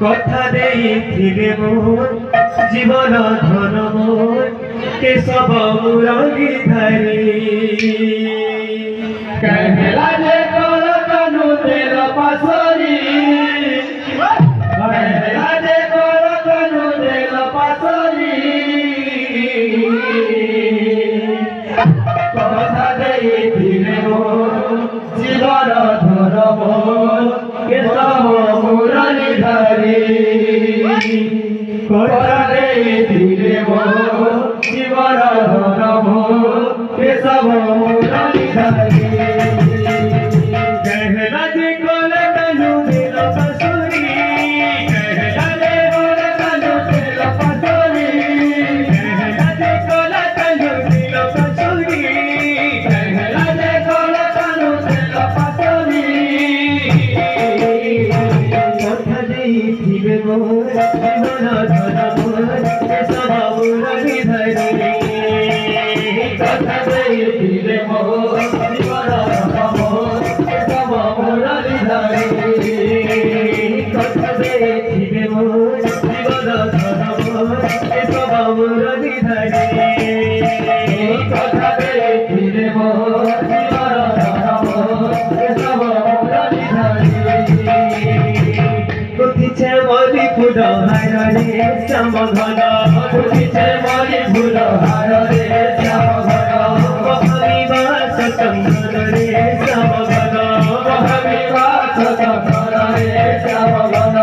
কথা ଦେଇଥିଲେ মোর জীবন ধন মোর কেশব মুরলীধারী कहला जे तोर तनु तेल पासरी कहला जे तोर तनु तेल पासरी কথা ଦେଇଥିଲେ মোর জীবন ধন মোর কেশব মুরলীধারী কথা ଦେଇଥିଲେ মোর জীবন ধন মোর কেশব মুরলীধারী कहला जे कोल तनु दिल पसुरी कहला जे कोल तनु दिल पसुरी कहला जे कोल तनु दिल पसुरी कहला जे कोल तनु दिल पसरी কথা ଦେଇଥିଲେ মোর জীবন ধন মোর কেশব মুরলীধারী কথা ଦେଇଥିଲେ মোর জীবন ধন মোর কেশব মুরলীধারী কথা ଦେଇଥିଲେ মোর জীবন ধন মোর কেশব মুরলীধারী কথা ଦେଇଥିଲେ মোর জীবন ধন মোর কেশব মুরলীধারী উঠিছে মলি ফুল হারে শ্যাম ঘন উঠিছে মলি ফুল হারে শ্যাম ঘন মহাবিবাস চন্দন রে শ্যাম ঘন মহাবিবাস চন্দন রে শ্যাম ঘন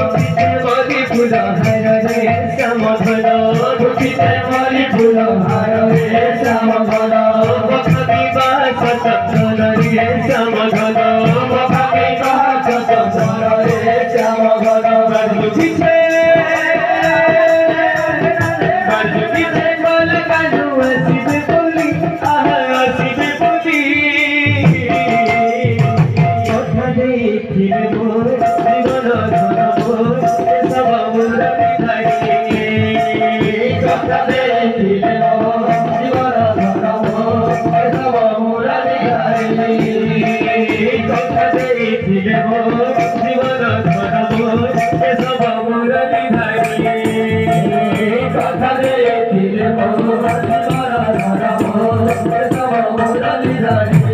উঠিছে মলি ফুল হারে শ্যাম ঘন উঠিছে মলি ফুল হারে শ্যাম ঘন মহাবিবাস চন্দন রে শ্যাম ঘন মহাবিবাস চন্দন রে শ্যাম ঘন উঠিছে উঠিছে কল কানু আসিবে বলি আহা আসিবে বলি কথা ଦେଇଥିଲେ মোর জীবন ধন মোর কেশব মুরলীধারী কথা ଦେଇଥିଲେ মোর জীবন ধন মোর কেশব মুরলীধারী কথা ଦେଇଥିଲେ মোর জীবন ধন মোর কেশব মুরলীধারী কথা ଦେଇଥିଲେ মোর জীবন ধন মোর কেশব মুরলীধারী